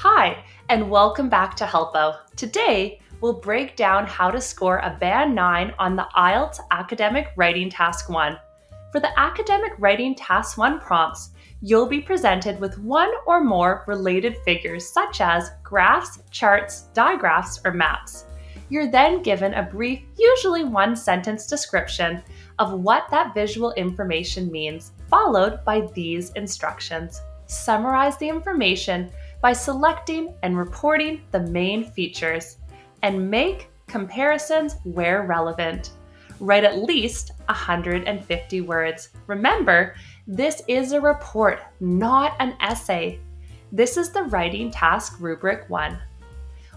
Hi, and welcome back to Helppo. Today, we'll break down how to score a Band 9 on the IELTS Academic Writing Task 1. For the Academic Writing Task 1 prompts, you'll be presented with one or more related figures such as graphs, charts, digraphs, or maps. You're then given a brief, usually one-sentence description of what that visual information means, followed by these instructions. Summarize the information by selecting and reporting the main features, and make comparisons where relevant. Write at least 150 words. Remember, this is a report, not an essay. This is the writing task rubric 1.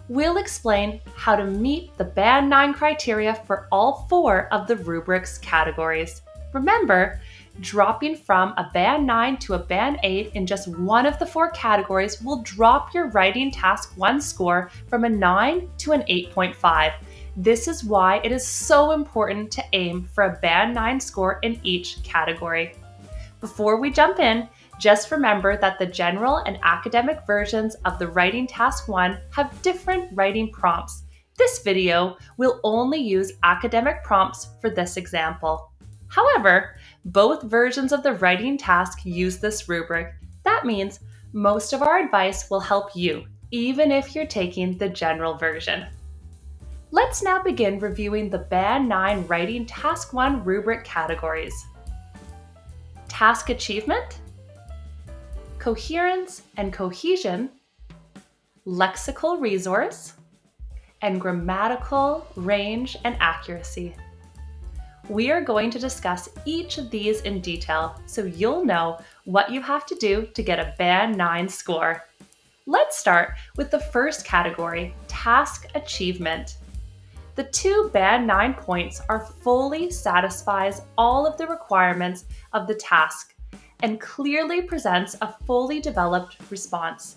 We'll explain how to meet the Band 9 criteria for all 4 of the rubrics categories. Remember, dropping from a Band 9 to a Band 8 in just one of the 4 categories will drop your writing task 1 score from a 9 to an 8.5. This is why it is so important to aim for a Band 9 score in each category. Before we jump in, just remember that the general and academic versions of the Writing Task 1 have different writing prompts. This video will only use academic prompts for this example. However, both versions of the writing task use this rubric. That means most of our advice will help you, even if you're taking the general version. Let's now begin reviewing the Band 9 Writing Task 1 rubric categories. Task Achievement, Coherence and Cohesion, Lexical Resource, and Grammatical Range and Accuracy. We are going to discuss each of these in detail so you'll know what you have to do to get a Band 9 score. Let's start with the first category, Task Achievement. The 2 Band 9 points are fully satisfies all of the requirements of the task and clearly presents a fully developed response.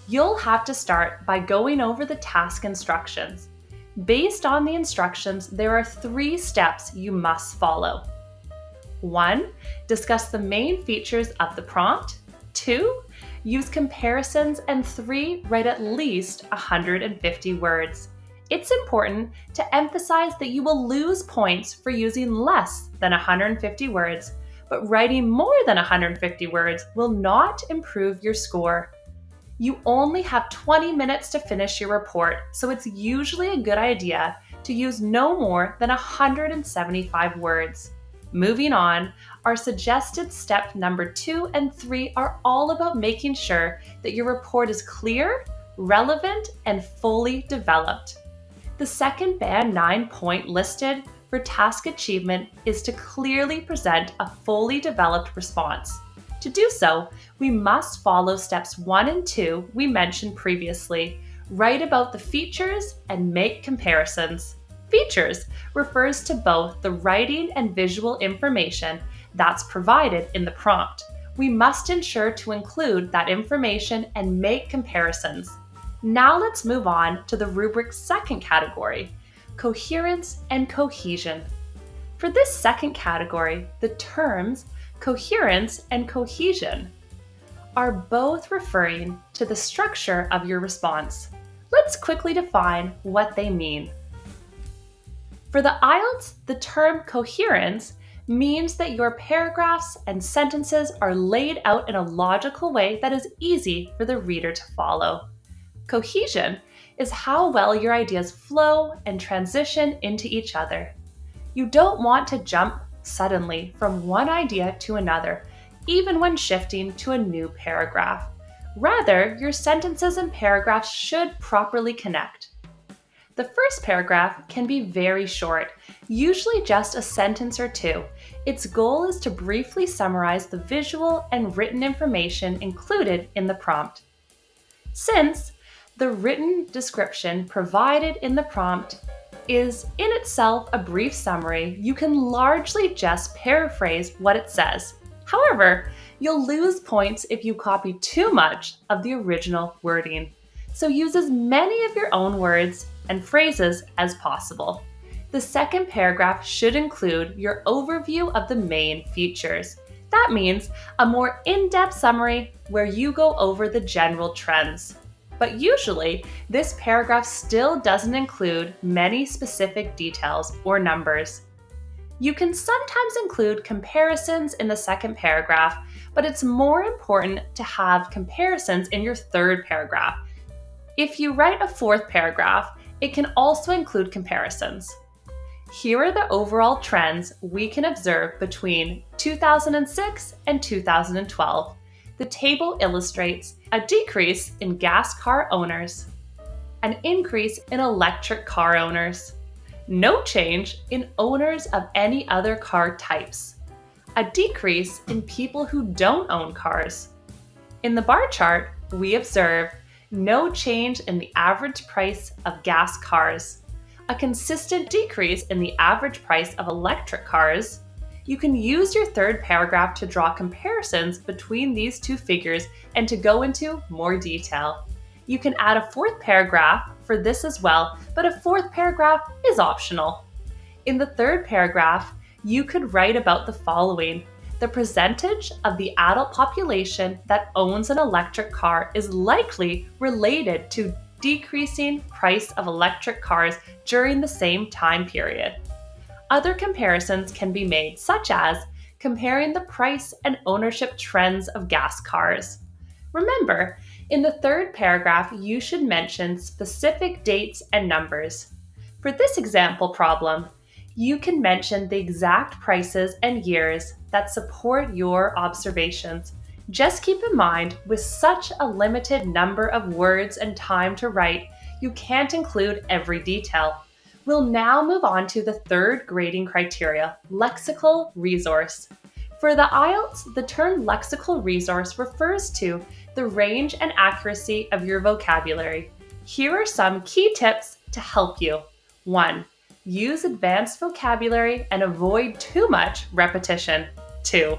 You'll have to start by going over the task instructions. Based on the instructions, there are 3 steps you must follow. 1. Discuss the main features of the prompt. 2. Use comparisons. And 3. Write at least 150 words. It's important to emphasize that you will lose points for using less than 150 words, but writing more than 150 words will not improve your score. You only have 20 minutes to finish your report, so it's usually a good idea to use no more than 175 words. Moving on, our suggested step number 2 and 3 are all about making sure that your report is clear, relevant, and fully developed. The second Band 9 point listed for task achievement is to clearly present a fully developed response. To do so, we must follow steps 1 and 2 we mentioned previously. Write about the features and make comparisons. Features refers to both the writing and visual information that's provided in the prompt. We must ensure to include that information and make comparisons. Now let's move on to the rubric's second category, Coherence and Cohesion. For this second category, the terms coherence and cohesion are both referring to the structure of your response. Let's quickly define what they mean. For the IELTS, the term coherence means that your paragraphs and sentences are laid out in a logical way that is easy for the reader to follow. Cohesion is how well your ideas flow and transition into each other. You don't want to jump suddenly from one idea to another, even when shifting to a new paragraph. Rather, your sentences and paragraphs should properly connect. The first paragraph can be very short, usually just a sentence or 2. Its goal is to briefly summarize the visual and written information included in the prompt. Since the written description provided in the prompt is in itself a brief summary, you can largely just paraphrase what it says. However, you'll lose points if you copy too much of the original wording. So use as many of your own words and phrases as possible. The second paragraph should include your overview of the main features. That means a more in-depth summary where you go over the general trends. But usually, this paragraph still doesn't include many specific details or numbers. You can sometimes include comparisons in the second paragraph, but it's more important to have comparisons in your third paragraph. If you write a fourth paragraph, it can also include comparisons. Here are the overall trends we can observe between 2006 and 2012. The table illustrates a decrease in gas car owners, an increase in electric car owners, no change in owners of any other car types, a decrease in people who don't own cars. In the bar chart, we observe no change in the average price of gas cars, a consistent decrease in the average price of electric cars. You can use your third paragraph to draw comparisons between these two figures and to go into more detail. You can add a fourth paragraph for this as well, but a fourth paragraph is optional. In the third paragraph, you could write about the following. The percentage of the adult population that owns an electric car is likely related to decreasing price of electric cars during the same time period. Other comparisons can be made, such as comparing the price and ownership trends of gas cars. Remember, in the third paragraph, you should mention specific dates and numbers. For this example problem, you can mention the exact prices and years that support your observations. Just keep in mind, with such a limited number of words and time to write, you can't include every detail. We'll now move on to the third grading criteria, lexical resource. For the IELTS, the term lexical resource refers to the range and accuracy of your vocabulary. Here are some key tips to help you. 1. Use advanced vocabulary and avoid too much repetition. 2.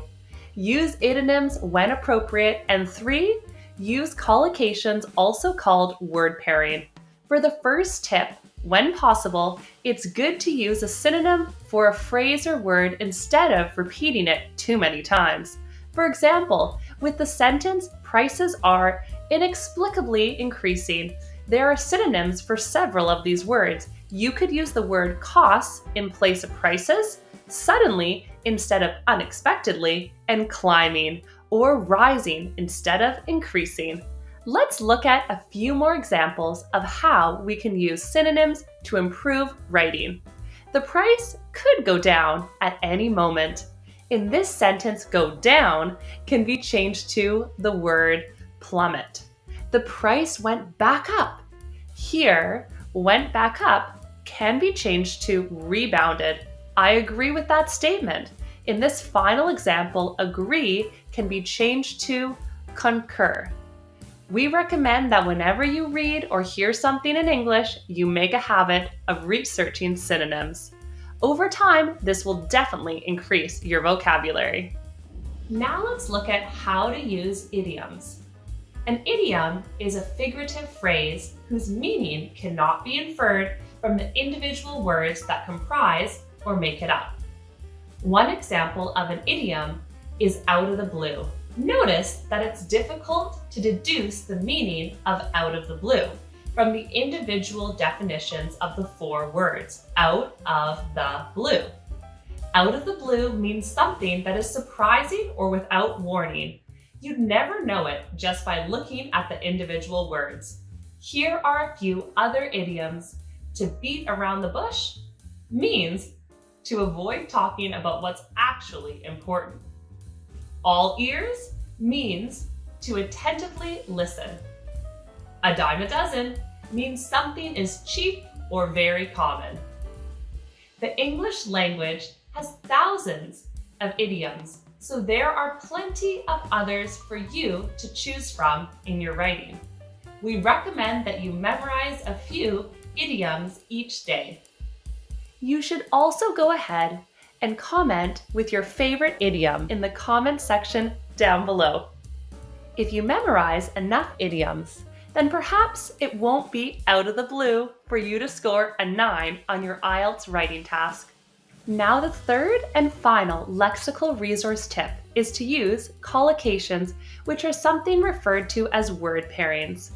Use idioms when appropriate. And 3. Use collocations, also called word pairing. For the first tip, when possible, it's good to use a synonym for a phrase or word instead of repeating it too many times. For example, with the sentence, prices are inexplicably increasing, there are synonyms for several of these words. You could use the word costs in place of prices, suddenly instead of unexpectedly, and climbing, or rising instead of increasing. Let's look at a few more examples of how we can use synonyms to improve writing. The price could go down at any moment. In this sentence, go down can be changed to the word plummet. The price went back up. Here, went back up can be changed to rebounded. I agree with that statement. In this final example, agree can be changed to concur. We recommend that whenever you read or hear something in English, you make a habit of researching synonyms. Over time, this will definitely increase your vocabulary. Now let's look at how to use idioms. An idiom is a figurative phrase whose meaning cannot be inferred from the individual words that comprise or make it up. One example of an idiom is out of the blue. Notice that it's difficult to deduce the meaning of out of the blue from the individual definitions of the four words, out of the blue. Out of the blue means something that is surprising or without warning. You'd never know it just by looking at the individual words. Here are a few other idioms. To beat around the bush means to avoid talking about what's actually important. All ears means to attentively listen. A dime a dozen means something is cheap or very common. The English language has thousands of idioms, so there are plenty of others for you to choose from in your writing. We recommend that you memorize a few idioms each day. You should also go ahead and comment with your favorite idiom in the comment section down below. If you memorize enough idioms, then perhaps it won't be out of the blue for you to score a 9 on your IELTS writing task. Now the third and final lexical resource tip is to use collocations, which are something referred to as word pairings.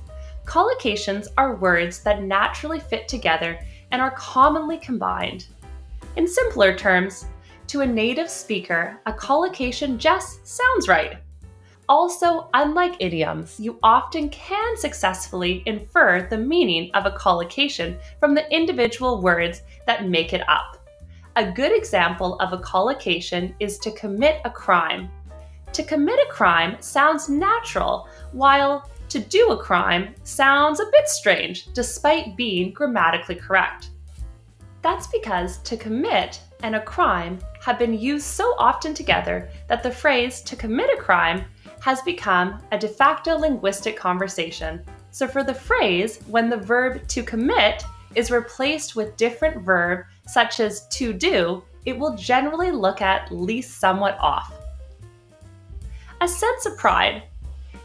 Collocations are words that naturally fit together and are commonly combined. In simpler terms, to a native speaker, a collocation just sounds right. Also, unlike idioms, you often can successfully infer the meaning of a collocation from the individual words that make it up. A good example of a collocation is to commit a crime. To commit a crime sounds natural, while to do a crime sounds a bit strange, despite being grammatically correct. That's because to commit and a crime have been used so often together that the phrase to commit a crime has become a de facto linguistic conversation. So for the phrase, when the verb to commit is replaced with different verb such as to do, it will generally look at least somewhat off. A sense of pride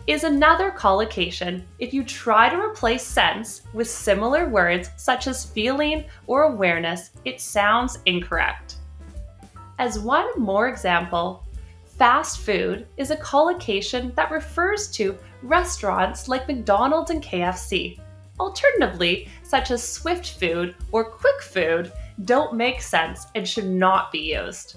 is another collocation if you try to replace sense with similar words such as feeling or awareness, it sounds incorrect. As one more example, fast food is a collocation that refers to restaurants like McDonald's and KFC. Alternatively, such as swift food or quick food don't make sense and should not be used.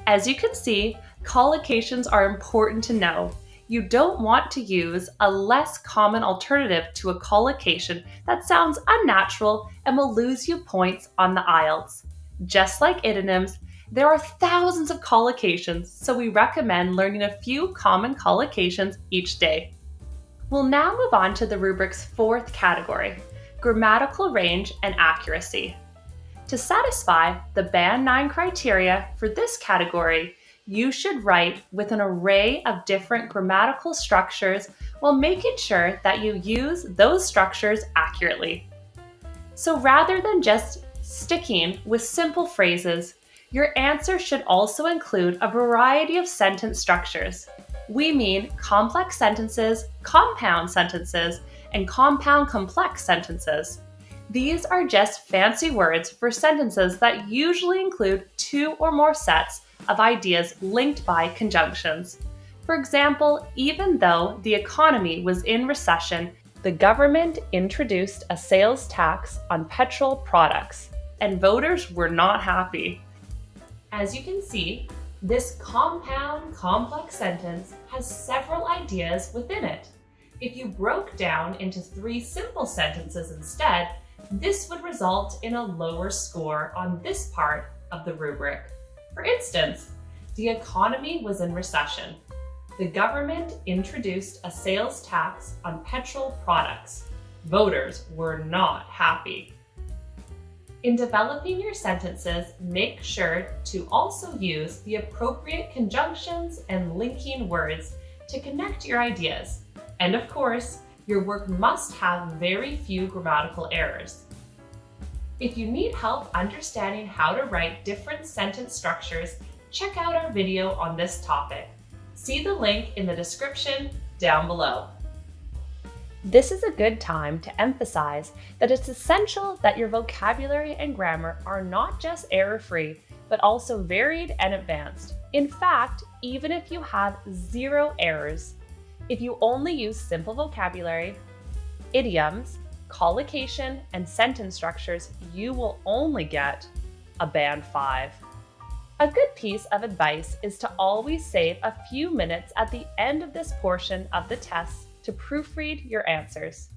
As you can see, collocations are important to know. You don't want to use a less common alternative to a collocation that sounds unnatural and will lose you points on the IELTS. Just like idioms, there are thousands of collocations, so we recommend learning a few common collocations each day. We'll now move on to the rubric's fourth category, grammatical range and accuracy. To satisfy the Band 9 criteria for this category, you should write with an array of different grammatical structures while making sure that you use those structures accurately. So rather than just sticking with simple phrases, your answer should also include a variety of sentence structures. We mean complex sentences, compound sentences, and compound complex sentences. These are just fancy words for sentences that usually include two or more sets of ideas linked by conjunctions. For example, even though the economy was in recession, the government introduced a sales tax on petrol products, and voters were not happy. As you can see, this compound complex sentence has several ideas within it. If you broke down into 3 simple sentences instead, this would result in a lower score on this part of the rubric. For instance, the economy was in recession. The government introduced a sales tax on petrol products. Voters were not happy. In developing your sentences, make sure to also use the appropriate conjunctions and linking words to connect your ideas. And of course, your work must have very few grammatical errors. If you need help understanding how to write different sentence structures, check out our video on this topic. See the link in the description down below. This is a good time to emphasize that it's essential that your vocabulary and grammar are not just error-free, but also varied and advanced. In fact, even if you have 0 errors, if you only use simple vocabulary, idioms, collocation, and sentence structures, you will only get a Band 5. A good piece of advice is to always save a few minutes at the end of this portion of the test to proofread your answers.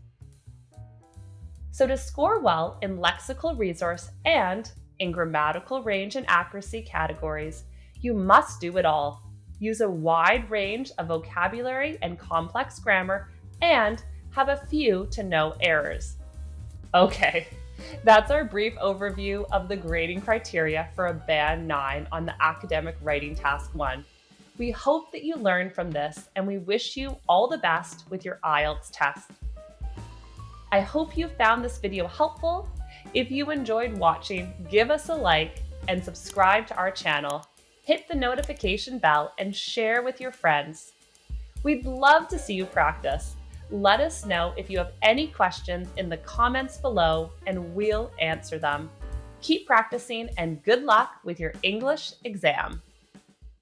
So to score well in lexical resource and in grammatical range and accuracy categories, you must do it all. Use a wide range of vocabulary and complex grammar, and have a few to no errors. Okay, that's our brief overview of the grading criteria for a Band 9 on the Academic Writing Task 1. We hope that you learned from this, and we wish you all the best with your IELTS test. I hope you found this video helpful. If you enjoyed watching, give us a like and subscribe to our channel. Hit the notification bell and share with your friends. We'd love to see you practice. Let us know if you have any questions in the comments below, and we'll answer them. Keep practicing, and good luck with your English exam.